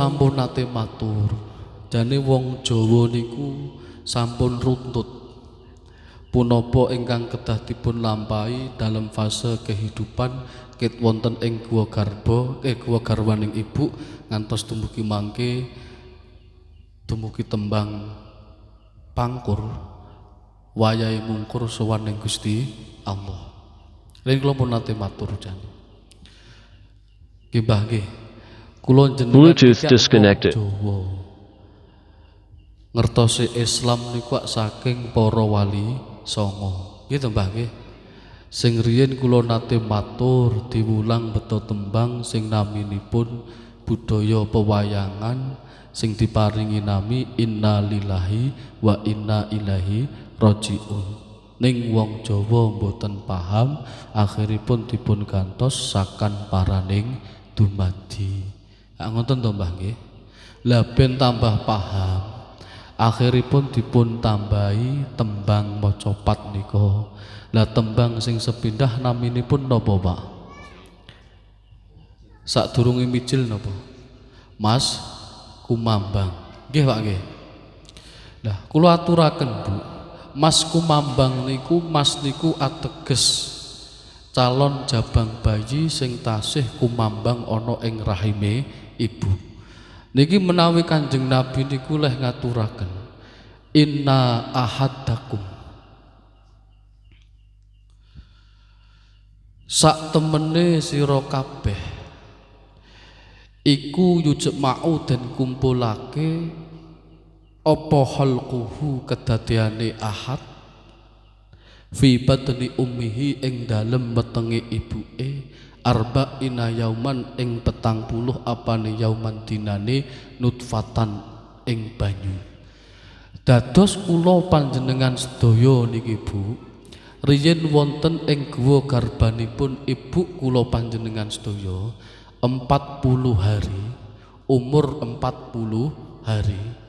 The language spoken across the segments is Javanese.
Sampun nate matur, jane wong Jawa niku sampun runtut punapa ingkang kedah dipun lampahi dalam fase kehidupan ket wonten ing guwa garwaning ibu ngantos dumugi mangke dumugi tembang pangkur wayahe mungkur sowan ing Gusti Allah. Yen kula pun nate matur jane. Nggih Mbah nggih. Kula jenengan Bluetooth disconnected. Jawa. Ngertosi Islam niku saking para wali songo. Nggih to Mbah nggih. Sing riyen kula nate matur diwulang beto tembang sing naminipun budaya pewayangan sing diparingi nami innalillahi wa inna ilaihi rajiun. Ning wong Jawa mboten paham, akhiripun dipun gantos sakan paraning dumadi. Ngoten to Mbah nggih. Lah ben tambah paham, akhiripun dipun tambahi tembang macapat nika. Lah tembang sing sepindah naminipun napa, Pak? Sadurunge mijil napa? Mas Kumambang. Nggih, Pak nggih. Lah kula aturaken, Bu. Mas Kumambang niku mas niku ateges calon jabang bayi sing tasih kumambang ana ing rahime ibu. Niki menawi Kanjeng Nabi niku leh ngaturaken inna ahadakum sak temene sira kabeh iku yujma'u den kumpulake apa halquhu kedadeane ahad fi batni ummihi ing dalem wetenge ibuke arba'ina yauman ing 40 apane yauman dinane nutfatan ing banyu. Dados kula panjenengan sedaya niki Bu, riyen wonten ing guwa garbanipun ibu kula panjenengan sedaya 40 hari, umur 40 hari.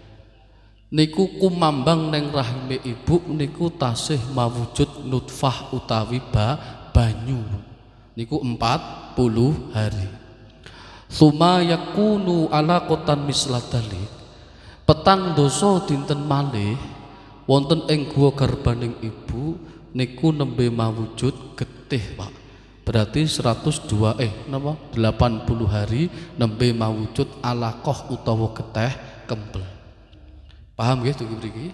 Niku kumambang neng rahime ibu niku tasih mawujud nutfah utawi banyu. Niku 40 hari. Suma yakunu alaqatan misladalik. Petang dosa dinten malih wonten ing guwa garbaning ibu niku nembe mawujud getih, Pak. Berarti 80 hari nembe mawujud alaqah utawa getih kempel. Paham nggih tuh mriki?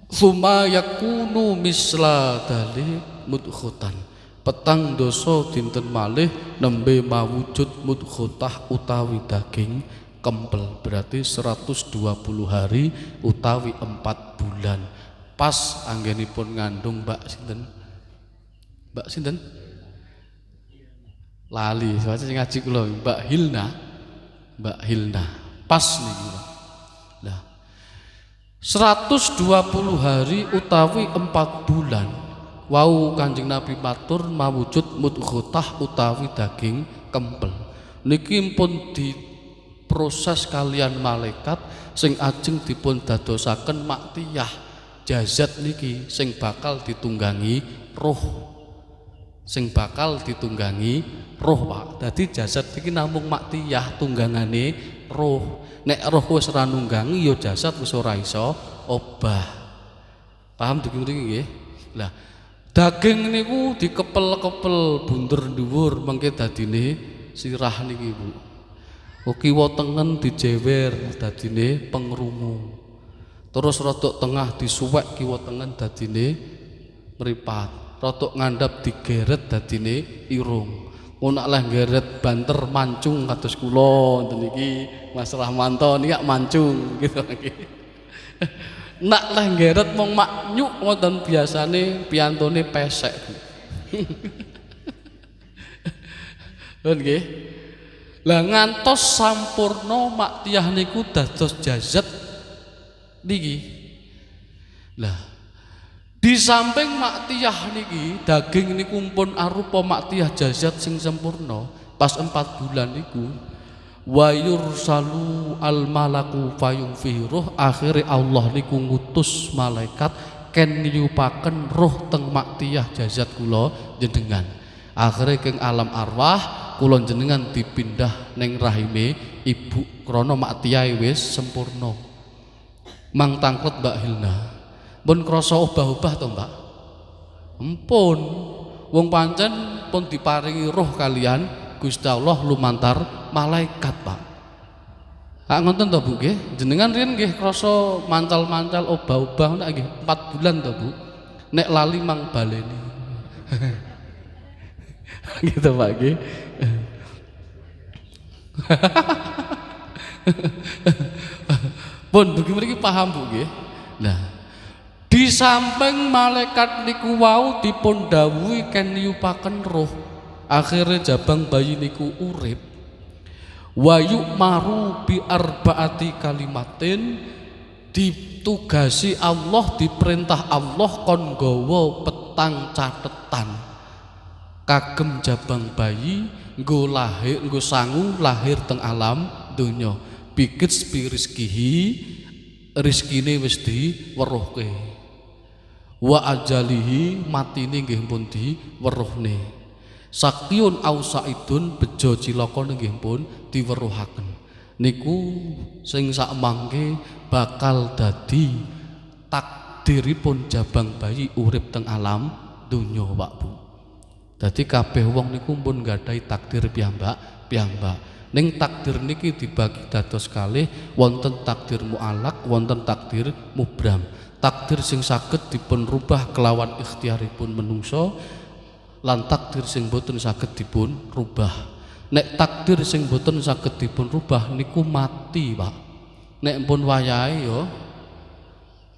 Suma yakunu misladalik mudkhutan. Petang dosa dinten malih nembe mawujud mudkhutah utawi daging kempel, berarti 120 hari utawi 4 bulan. Pas anggenipun ngandung Mbak sinten? Mbak sinten? Lali, soalnya sing ngaji kula Mbak Hilna. Mbak Hilna. Pas niki. Lah 120 hari utawi 4 bulan. Wau Kanjeng Nabi matur mawujud mudghutah utawi daging kempel. Niki pun diproses kalian malaikat sing ajeng dipun dadosaken maktiyah jazat niki sing bakal ditunggangi roh. Sing bakal ditunggangi roh, Pak. Dadi jasad iki namung maktiyah tunggangane roh. Nek roh wis ora nunggangi ya jasad wis ora iso obah. Paham dikira nggih? Lah daging niku dikepel-kepel bunder dhuwur mengke dadine sirah niki, Bu. Kiwa tengen dijewer dadine pengrungu. Terus rodok tengah disuwek kiwa tengen dadine mripat. Rodok ngandhap digeret dadine irung. Ngono leh geret banter mancung kados kula ngoten niki Mas Rahmanto niki mancung gitu nggih. Nak leh geret mong maknyuk ngoten biasane piyantone pesek. Nggih. Lah ngantos sampurna maktiyah niku dados jazat niki. Lah di samping maktiyah niki daging niku pun arupa maktiyah jazat sing sempurna pas 4 bulan niku wa yursalu al malaku fayung fihi ruh. Akhire Allah niku ngutus malaikat ken nyupaken roh teng maktiyah jazat kula jenengan. Akhire keng alam arwah kula jenengan dipindah ning rahime ibu krana maktiyae wis sempurna. Mang tangklet Mbak Hilna. Pun krasa obah-obah to, Mbak? Empun. Wong pancen pun diparingi roh kalian Gusti Allah lumantar malaikat, Pak. Ah ngoten to, Bu nggih. Jenengan riyen nggih krasa mancal-mancal obah-obah nek nggih 4 bulan to, Bu. Nek lali mang baleni. Gitu, Pak nggih. Pun dugi mriki paham, Bu nggih. Nah, di samping malaikat niku wau dipun dawuhi ken niyupaken roh. Akhire jabang bayi niku urip. Wa yu'maru bi arbaati kalimatin, ditugasi Allah, diperintah Allah kon gawa petang catetan kagem jabang bayi nggo lahir, nggo sangu lahir teng alam donya. Bikit spirizkihi, rizkine wis diweruhke. Wa ajalihi, matine nggih pun diweruhne. Sakyun ausaidun, bejo cilaka nggih pun diweruhaken. Niku sing sak mangke bakal dadi takdiripun jabang bayi urip teng alam donya, Pak Bu. Dadi kabeh wong niku pun nggadhahi takdir piyambak. Ning takdir niki dibagi dados kalih, wonten takdir mu'alaq, wonten takdir mubram. Takdir sing saged dipun rubah kelawan ikhtiaripun menungso, lan takdir sing boten saged dipun rubah. Nek takdir sing boten saged dipun rubah niku mati, Pak. Nek pun wayahe ya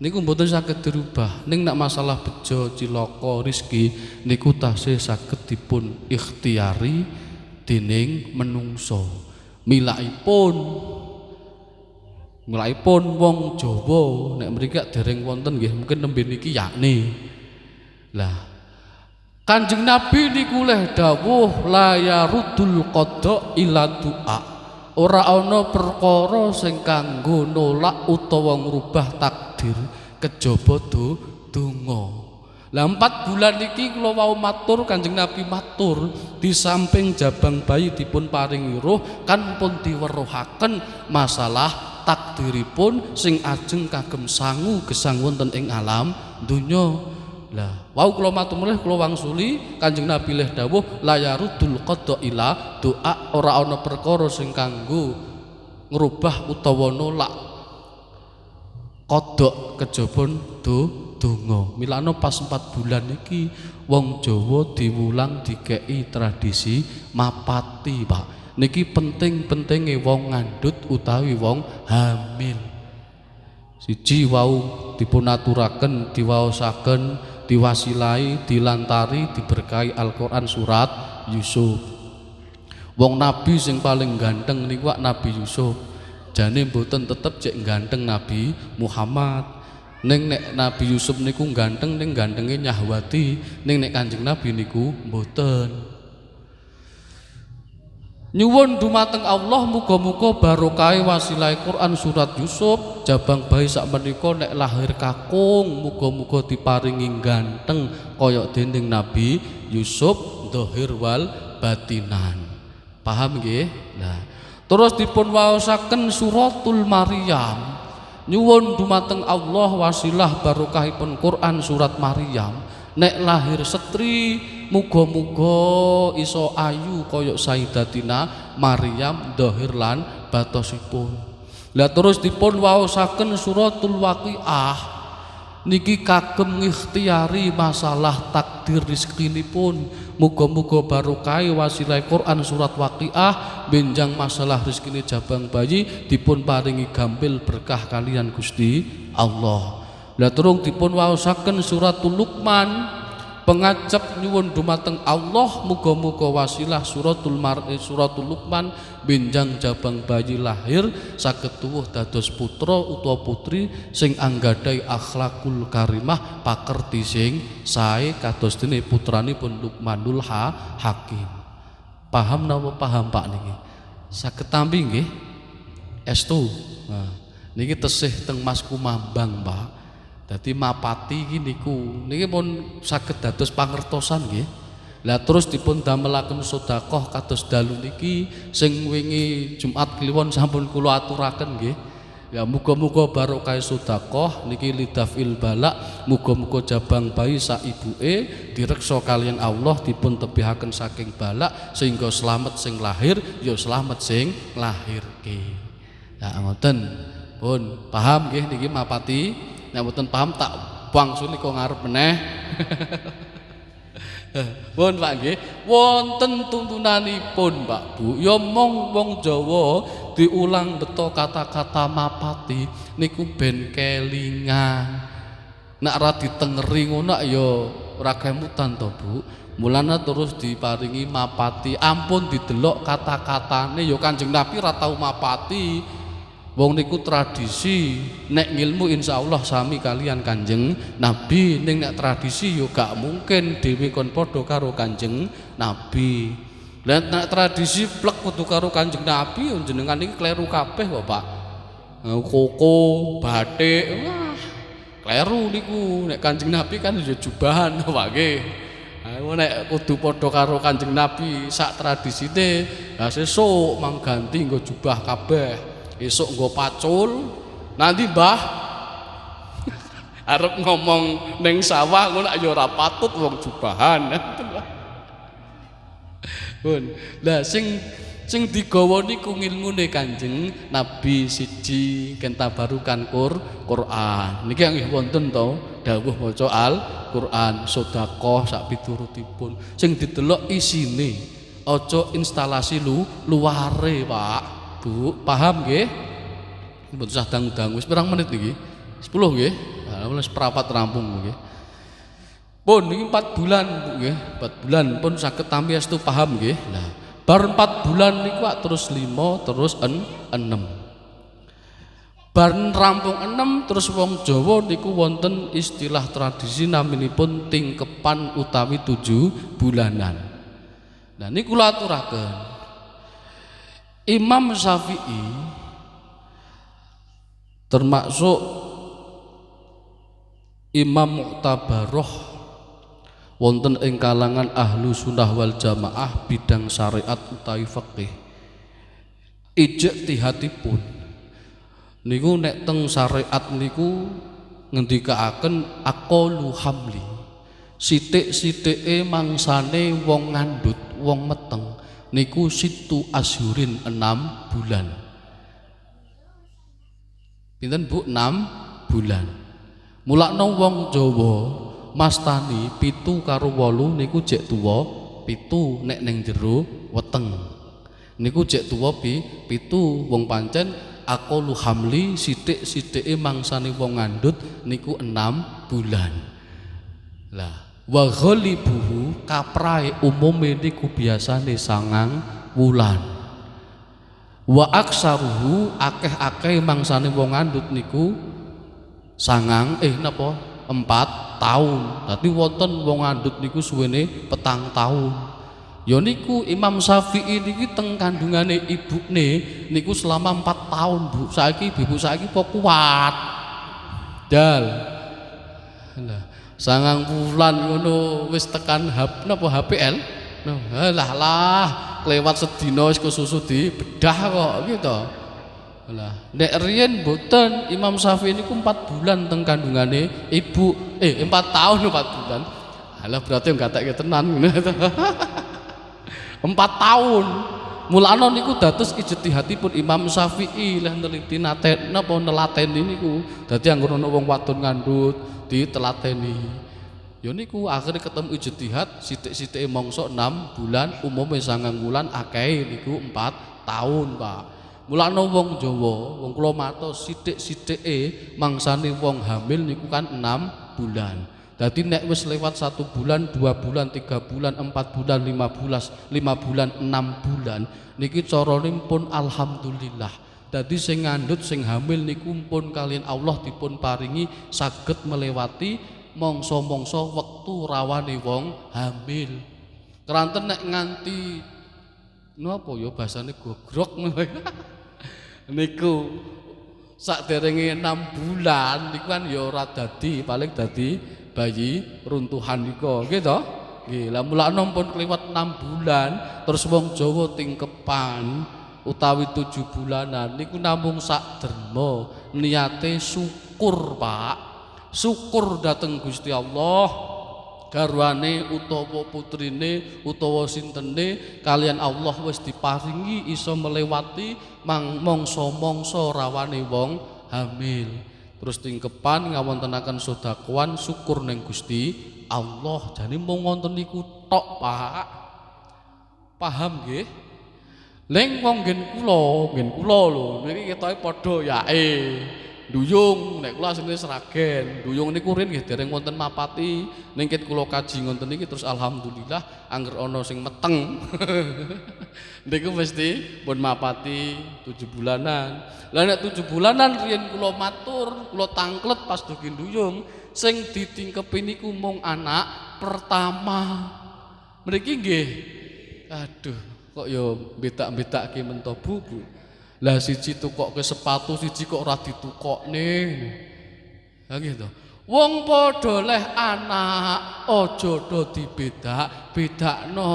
niku boten saged dirubah. Ning nek masalah bejo, cilaka, rezeki niku tasih saged dipun ikhtiari dening menungso. Milakipun wong Jawa nek mriki dereng wonten nggih mungkin nembe niki yakni. Lah Kanjeng Nabi niku leh dawuh la yarudul qada ila du'a. Ora ana perkara sing kanggo nolak utawa ngrubah takdir kejaba donga. Lah 4 bulan niki kula wau matur, Kanjeng Nabi matur, di samping jabang bayi dipun paringi roh kan pun diweruhaken masalah takdiripun sing ajeng kagem sangu gesang wonten ing alam donya. Lah wau kula matur mulih kula wangsuli Kanjeng Nabi leh dawuh la yarudul qada ila doa. Ora ana perkara sing kanggo ngrubah utawa nolak kodok kejaba donga. Milano pas 4 bulan iki wong Jawa diwulang dikei tradisi mapati, Pak. Niki penting-pentinge wong ngandhut utawi wong hamil. Siji wau dipunaturaken, diwaosaken, diwasilai, dilantari, diberkahi Al-Qur'an surat Yusuf. Wong nabi sing paling ganteng niku Nabi Yusuf. Jane mboten tetep cek ganteng Nabi Muhammad. Ning nek Nabi Yusuf niku ganteng, ning gantenge Nyahwati, ning nek Kanjeng Nabi niku mboten. Nyuwun dumateng Allah muga-muga barokah wasilah Quran surat Yusuf, jabang bayi sak menika nek lahir kakung muga-muga diparingi ganteng kaya dinding Nabi Yusuf dhahir wal batinan. Paham nggih? Nah, terus dipun waosaken suratul Maryam. Nyuwun dumateng Allah wasilah barokahipun Quran surat Maryam. Nek lahir setri muga-muga iso ayu kaya Sayyidatina Maryam dhahir lan batosipun. Lah terus dipun waosaken suratul Waqiah. Niki kagem ngikhtiari masalah takdir rezekinipun. Muga-muga barokah wasilah Quran surat Waqiah benjang masalah rezekine jabang bayi dipun paringi gampil berkah kalian Gusti Allah. Lah terus dipun waosaken suratul Luqman. Pengajap nyuwun dumateng Allah muga-muga wasilah suratul Luqman benjang jabang bayi lahir saged tuwuh dados putra utawa putri sing anggadhahi akhlakul karimah, pakerti sing sae kados dene putranipun Luqmanul Hakim. Paham napa paham Pak niki? Saged tampi nggih? Estu. Nah, niki tesih teng Mas Kumambang, Pak. Dadi mapati iki niku niki pun saged dados pangertosan nggih. Lah terus dipun damelaken sedekah kados dalu niki sing wingi Jumat kliwon sampun kula aturaken nggih. Ya muga-muga barokah sedekah niki lidafil balak, muga-muga jabang bayi sak ibuke direksa kalian Allah dipun tebihaken saking balak sehingga selamat sing lahir ya selamat sing lahirke. Ya ngoten. Pun paham nggih niki mapati? Nek mboten paham tak wangsuli kok ngarep meneh. Pun Pak nggih, wonten tuntunanipun Pak Bu. Ya mong wong Jawa diulang beto kata-kata mapati niku ben kelingan. Nek ora ditengeri ngono ya ora kemutan to Bu. Mulane terus diparingi mapati. Ampun didelok kata-katane ya Kanjeng Nabi ora tau mapati. Wong niku tradisi, nek ngilmu insyaallah sami kalian Kanjeng Nabi, ning nek tradisi yo gak mungkin dhewe kon padha karo Kanjeng Nabi. Lah nek tradisi plek kudu karo Kanjeng Nabi yo jenengan iki kleru kabeh kok Pak. Koko, batik, wah kleru niku. Nek Kanjeng Nabi kan yo jubahan Pak nggih. Nek kudu padha karo Kanjeng Nabi sak tradisine, lah sesuk mang ganti nggo jubah kabeh. Esok nggo pacul, nanti Mbah arep ngomong neng sawah ngono ya ora patut wong jubahan. Pun. Lah sing digawa niku ngilmune Kanjeng Nabi siji kentabarukan Quran. Niki nggih wonten to dawuh maca Al-Qur'an, sedekah sak piturutipun. Sing didelok isine, aja instalasi luare, Pak. Bu, paham nggih? Mboten usah dangu-dangu. Wis pirang menit niki? 10 nggih. Lah wis seprapat rampung nggih. Pun niki 4 bulan, Bu nggih. 4 bulan pun saged tamyastu paham nggih. Lah, bar 4 bulan niku terus 5 terus 6. Bar rampung 6 terus wong Jawa niku wonten istilah tradisi naminipun tingkepan utawi 7 bulanan. Nah niku kula aturaken. Imam Syafi'i termasuk Imam Mu'tabaroh wonten ing kalangan ahlu sunnah wal jamaah bidang syariat utawi fikih. Ijtihadipun niku nek teng syariat niku ngendikaaken aqallu hamli. Sithik-sithike mangsane wong ngandhut, wong meteng niku situ asyurin 6 bulan. Pinten Bu? 6 bulan. Mulakno wong Jawa mastani 7 karo 8 niku jek tuwa 7 nek ning jero weteng. Niku jek tuwa 7 wong pancen aqallu hamli sithik-sithike mangsane wong ngandhut niku 6 bulan. Lah wa ghalibuhu kaprae umume niku biasane 9 wulan. Wa aksaruhu akeh-akeh mangsane wong ngandhut niku 4 tahun. Dadi wonten wong ngandhut niku suwene 4 tahun. Ya niku Imam Syafi'i niki teng kandungane ibune niku selama 4 tahun, Bu. Saiki ibu saiki kok kuat. Dal. Lah 9 bulan ngono wis tekan HPL. Noh, lah lewat sedina wis kesusu dibedah kok gitu. Lah nek riyen mboten Imam Syafi'i niku 4 bulan teng kandungane ibu 4 tahun 4 bulan. Halah berarti ngatekke tenan ngono. 4 tahun. Mulane niku dados ijtihadipun Imam Syafi'i leh neliti nate napa nelateni niku. Dadi anggere ana wong wadon ngandhut ditelateni. Ya niku akhire ketemu ijtihad sithik-sithike mangsa 6 bulan, umume 9 bulan, akeh niku 4 tahun, Pak. Mulane wong Jawa, wong kula matos sithik-sithike mangsane wong hamil niku kan 6 bulan. Dadi nek wis lewat 1 bulan, 2 bulan, 3 bulan, 4 bulan, 5 bulan, 6 bulan niki carane pun alhamdulillah. Dadi sing ngandhut sing hamil niku pun kalian Allah dipun paringi saged melewati mangsa-mangsa wektu rawane wong hamil. Keranten nek nganti napa ya basane gogrok niku sakderenge 6 bulan niku kan ya ora dadi, paling dadi bayi runtuhan nika nggih to. Nggih, lah mulane pun kliwat 6 bulan terus wong Jawa tingkepan utawi 7 bulanan niku namung sak derma niate syukur, Pak. Syukur dateng Gusti Allah garwane utawa putrine utawa sintene kalian Allah wis diparingi iso melewati mangsa-mangsa rawane wong hamil. Terus tingkepan ngawontenaken sedekawan syukur ning Gusti Allah. Jane mung wonten niku tok, Pak. Paham nggih? Leng wong nggen kula lho niki ketoke padha yae. Duyung nek kula asline Sragen. Duyung niku rin nggih dereng wonten mapati. Ning ket kula kaji ngoten niki terus alhamdulillah angger ana sing meteng. Niku mesti pun mapati 7 bulanan. Lah nek 7 bulanan riyen kula matur, kula tangklet pas dugi duyung sing ditingkepi niku mung anak pertama. Mriki nggih. Aduh, kok ya betak-betake mentobu, Bu. Lah siji tukokke sepatu, siji kok ora ditukokne. Ha nggih to. Wong padha leh anak, aja do dibedak-bedakno.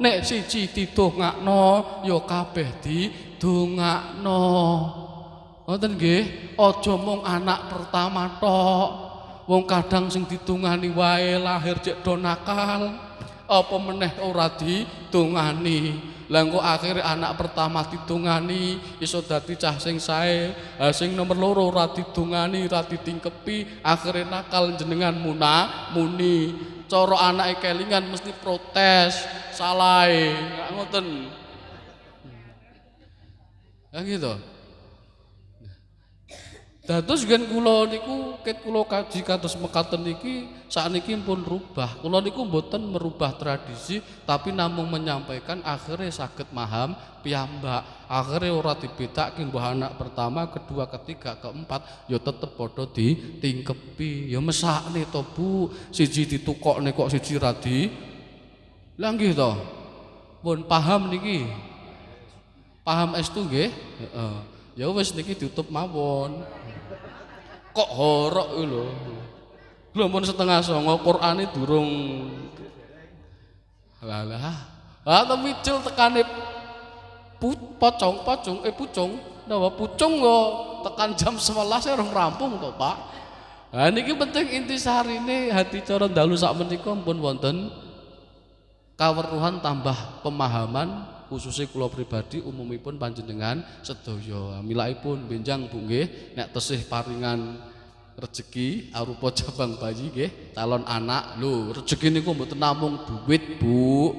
Nek siji didongakno, ya kabeh didongakno. Ngoten nggih, aja mung anak pertama tok. Wong kadang sing ditungani wae lahir cek do nakal. Apa meneh ora ditungani. Lah engko akhire anak pertama ditungani iso dadi cah sing sae. Sing nomor loro ora ditungani, ora ditingkepi, akhire nakal jenengan muni. Cara anake kelingan mesti protes, salahe. Enggak ngoten. Ya gitu. Dados gen kula niku ket kula kaji kados mekaten niki sakniki pun rubah. Kula niku mboten merubah tradisi tapi namung menyampaikan akhirnya saged paham piyambak. Akhirnya ora dibedakake mbah anak pertama, kedua, ketiga, keempat ya tetep padha ditingkepi. Ya mesakne to, Bu. Siji ditukokne kok siji ra di. Lah nggih to. Pun paham niki. Paham estu nggih? Heeh. Ya wis niki ditutup mawon. Kok horok lho. Lho mun setengah songo Qur'ane durung. Walah. Tapi micil tekane pucung. Napa pucung kok tekan jam 11 ora rampung to, Pak. Lah niki penting intisarine hati cara dalu sak menika pun wonten kaweruhan tambah pemahaman khususnya kula pribadi umumipun panjenengan sedaya. Milakipun benjang Bu nggih nek tesih paringan rezeki arupa jabang bayi nggih calon anak. Lho, rezeki niku mboten namung duit, Bu.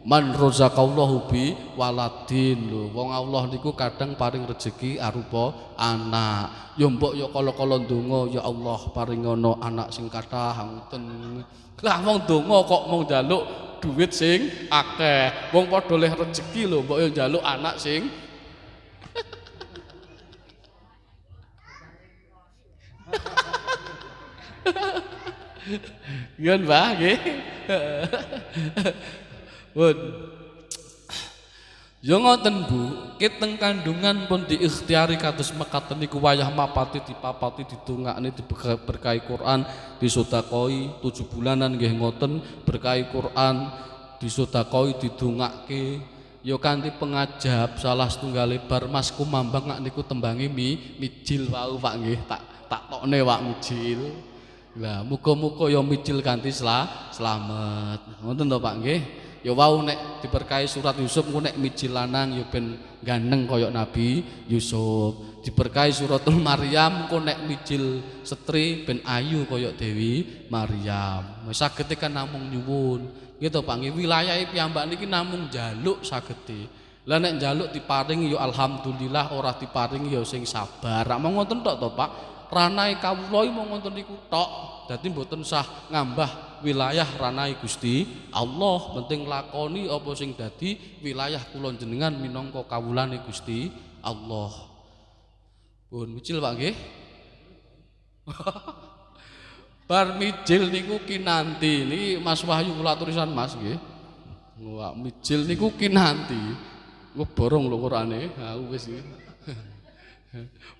Man razaqallahu bi waladin. Lho, wong Allah niku kadang paring rezeki arupa anak. Ya mbok ya kala-kala ndonga ya Allah paringono anak sing kathah ngoten. Lah wong ndonga kok mung njaluk duit sing akeh. Wong padha leh rezeki lho, mbok yo njaluk anak sing Yen Mbah nggih. Pun. Ya ngoten Bu, kiteng kandungan pun diikhtiari kados mekaten niku wayah mapati dipapati didongakne diberkahi Quran disedekoi 7 bulanan nggih ngoten berkahi Quran disedekoi didongake ya kanthi pengajab salah setunggal bar Mas Kumambang niku tembangi mijil wau Pak nggih tak tokne Pak mijil. Lah muga-muga ya mijil kanthi slamet. Ngoten to Pak nggih. Ya wau nek diberkahi surat Yusuf ku nek mijil lanang ya ben ganteng kaya Nabi Yusuf. Diberkahi suratul Maryam ku nek mijil setri ben ayu kaya Dewi Maryam. Wis saged kan namung nyuwun. Gitu Pak nggih wilayahe piyambak niki namung njaluk saged. Lah nek njaluk diparingi ya alhamdulillah, ora diparingi ya sing sabar. Rak mong ngoten tok to Pak. Ranahe kawula mong ngoten niku tok. Dadi mboten sah ngambah wilayah ranahe Gusti Allah, penting lakoni apa sing dadi wilayah kula jenengan minangka kawulane Gusti Allah. Pun mijil Pak nggih. Bar mijil niku kinanti niki Mas Wahyu kula tulisan Mas nggih. Wah, mijil niku kinanti. Ngeborong lho Qur'ane. Ha wis iki.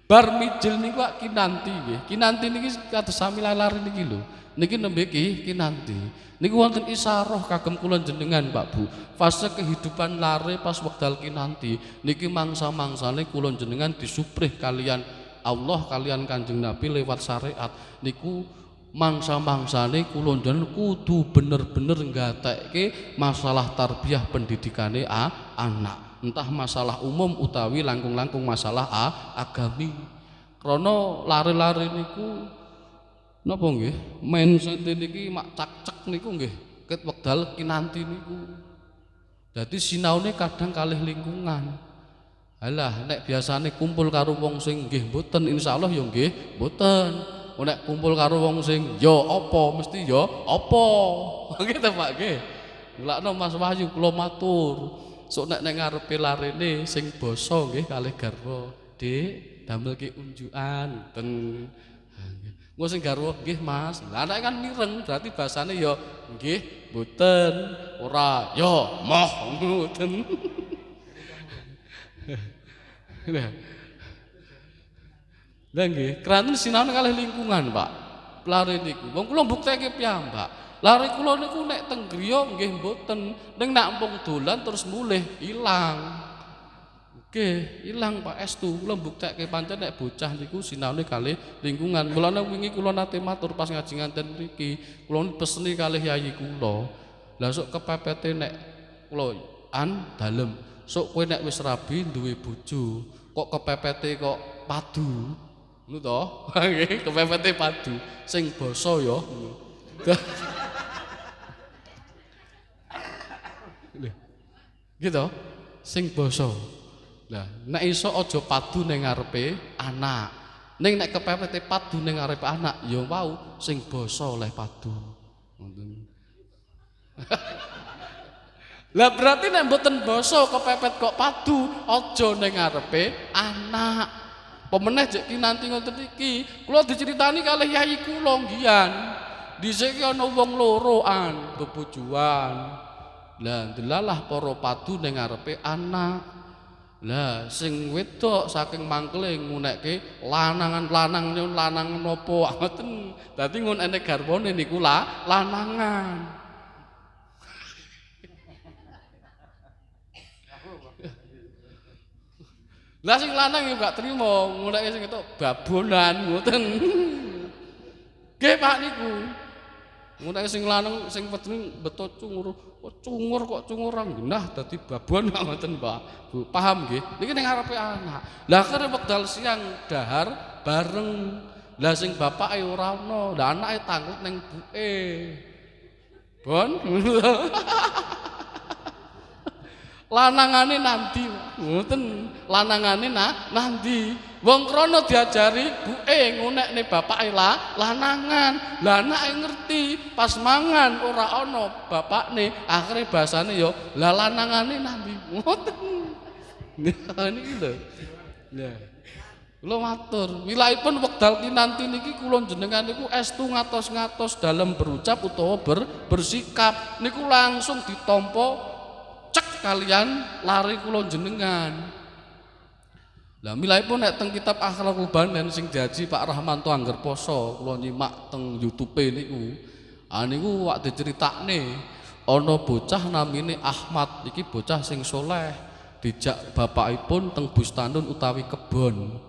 Bar mijil niku kinanti nggih. Kinanti niki kados sami lari niki lho. Niki nembe kinanti. Niku wonten isaroh kagem kula jenengan Pak Bu. Fase kehidupan lare pas wekdal kinanti niki mangsa-mangsane kula jenengan disuprih kalian Allah kalian Kanjeng Nabi lewat syariat niku mangsa-mangsane kula jenengan kudu bener-bener nggatekke masalah tarbiyah pendidikane anak. Entah masalah umum utawi langkung-langkung masalah agami. Krana lare-lare niku napa nggih? Mindset niki mak cak-cek niku nggih ket wekdal kinanti niku. Dadi sinaune kadang kalih lingkungan. Alah nek biasane kumpul karo wong sing nggih mboten insyaallah ya nggih mboten. Nek kumpul karo wong sing ya apa mesti ya apa. Nggih ta Pak nggih. Mulakno Mas Wahyu kula matur. Sok nek ning ngarepe larene sing basa nggih kalih garwa. Dik, damelke unjukan ten. Engko sing garwa nggih Mas. Lah anake kan mireng berarti basane ya nggih mboten ora ya moh ngoten. Lah nggih, kranten sinau kalih lingkungan, Pak. Lare niku. Wong kula mbukteke piyambak. Lare kula niku nek teng griya nggih mboten, ning nek ampung dolan terus mulih ilang. Nggih, ilang Pak estu. Kula mbukteke pancen nek bocah niku sinaune kalih lingkungan. Mulane wingi kula nate matur pas ngaji nganten mriki, kula peseni kalih yayi kula. Lah sok kepepete nek kula dalem, sok kowe nek wis rabi duwe bojo, kok kepepete kok padu. Ngono to? Nggih, kepepete padu sing basa ya. Gitu, sing basa. Lah, nek iso aja padu ning ngarepe anak. Ning nek kepepete padu ning ngarepe anak, ya wau sing basa oleh padu. Ngoten. Lah berarti nek mboten basa kepepet kok padu, aja ning ngarepe anak. Pemeneh jek kinanti ngoten iki, kula diceritani kalih yayi kula ngiyan. Dhisik ana wong loroan bebojoan. Lah ndelalah para padu ning ngarepe anak. Lah sing wedok saking mangkele ngunekke lanangan-lanang nyun lanang napa ngoten. Dadi ngun enek garwane niku lanangan. Lah sing lanang ya gak trimo ngunekke sing ketok babonan ngoten. Nggih Pak niku. Ngunekke sing lanang sing wedine beto cungur. Kok cungur genah dadi babon ngoten Pak. Bu, paham nggih? Niki ning ngarepe anak. Lah akhire wekdal siang dahar bareng. Lah sing bapake ora ana, lah anake tanglet ning buke. Bon. Lanangane nanti, ngoten. Lanangane nanti. Wong krana diajari buke ngunekne bapake lanangan. Lah anake ngerti pas mangan ora ana bapakne, akhire basane ya lah lanangane nanti. Ngoten. Niki lho. Lah. Kula matur, wilaipun wekdal kinanti niki kula jenengan niku estu ngatos-ngatos dalam berucap utawa bersikap niku langsung ditampa cek kalian lari kula jenengan. Lah milaipun nek teng kitab Akhlaqul Banan sing diaji Pak Rahmanto Angger Poso kula nyimak teng YouTube niku. Niku wak diceritakne ana bocah namine Ahmad, iki bocah sing soleh, dijak bapakipun teng bustanun utawi kebon.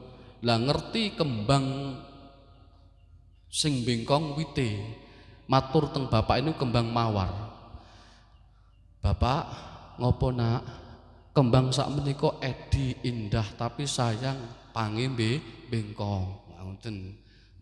Lah ngerti kembang sing bengkong wite. Matur teng bapak ini kembang mawar. Bapak, ngopo nak? Kembang sak menika edi indah tapi sayang pange bengkong. Ngoten.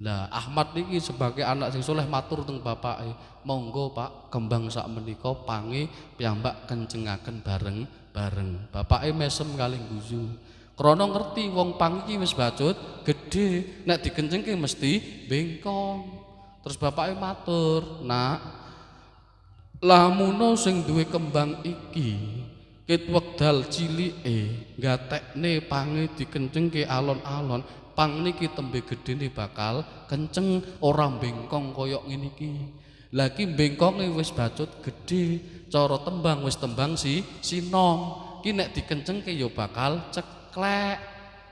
Lah Ahmad niki sebagai anak sing soleh matur teng bapake, monggo Pak, kembang sak menika pange piyambak kencengaken bareng-bareng. Bapake mesem kalih guyu. Krana ngerti wong pang iki wis bacut gedhe, nek dikencengke mesti bengkong. Terus bapake matur, "Nak, lamun sing duwe kembang iki ket wekdal cilike gatekne pange dikencengke alon-alon, pang niki tembe gedene bakal kenceng ora bengkong koyok ngene iki. Lah iki bengkonge wis bacut gedhe, cara tembang wis tembang sinom. Ki nek dikencengke ya bakal ceklek.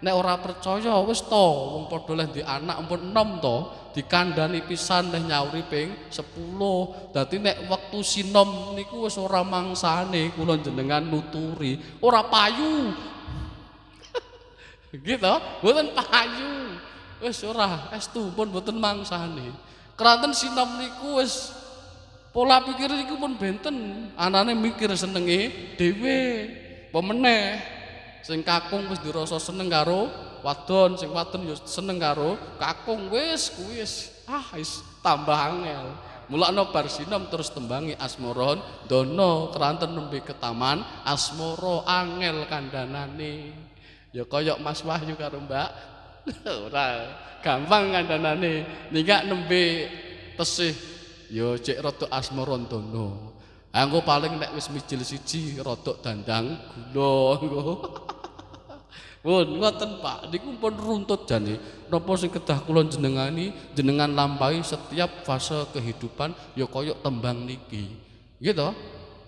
Nek ora percaya wis to wong padha leh di anak ampun 6 to, dikandhani pisan leh nyauri ping 10. Dadi nek wektu sinom niku wis ora mangsane kula jenengan nuturi, ora payu. Gitu, mboten payu. Wis ora estu pun mboten mangsane. Keranten sinom niku wis pola pikir niku pun benten, anane mikir senenge dhewe. Pemeneh sing kakung wis dirasa seneng karo wadon, sing wadon ya seneng karo kakung, wis kuwi wis tambah angel. Mulakno bar sinom terus tembangi asmara dono keranten nembe ke taman asmara angel kandhanane. Ya kaya Mas Wahyu karo Mbak ora gampang kandhanane. Ningak nembe tesih ya cek rada asmara dono. Anggo paling nek wis mijil siji rodok dandang gula engko. Pun ngoten Pak, niku pun runtut jane. Napa sing kedah kula jenengan lampahi setiap fase kehidupan ya kaya tembang niki. Nggih to?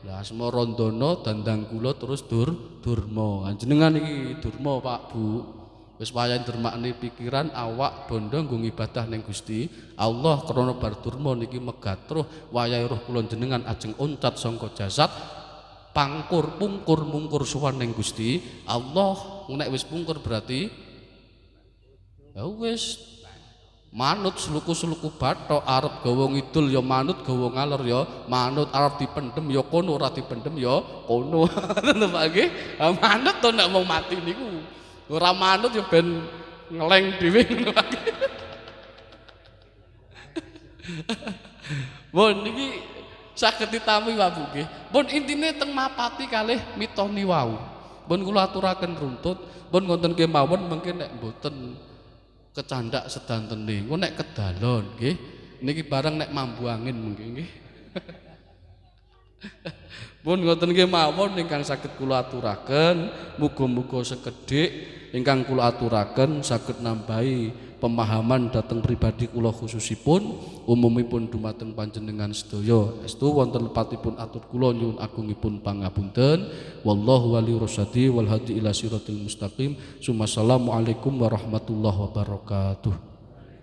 Lah asmara ndana dandang gula terus durma. Jenengan iki durma Pak Bu. Wis wayahe dermakne pikiran awak bondo nggo ibadah ning Gusti Allah krana bar durma niki megatruh wayahe roh kula jenengan ajeng oncat sangka jasad pangkur pungkur mungkur sowan ning Gusti Allah. Nek wis pungkur berarti ya wis manut sluku-sluku bathok arep gawa ngidul ya manut gawa ngalor ya manut arep dipendhem ya kono ora dipendhem ya kono. Ngoten Pak nggih. Manut to nek mau mati niku. Ora manut ya ben ngeleng dhewe ngono wae. Mun niki saged ditami Pak Bu nggih. Mun intine teng mapati kalih mitoni wau. Mun kula aturaken runtut, mun wonten kemawon mungkin nek mboten kecandak sedantene. Engko nek kedalon nggih. Niki barang nek mambu angin mungkin nggih. Pun ngoten nggih mawon ingkang saged kula aturaken, muga-muga sekedhik ingkang kula aturaken saged nambahi pemahaman dhateng pribadi kula khususipun, umumipun dumateng panjenengan sedaya. Estu wonten lepatipun atur kula nyuwun agungipun pangapunten. Wallahu waliyur rasyadi wal hadi ila siratal mustaqim. Assalamualaikum warahmatullahi wabarakatuh.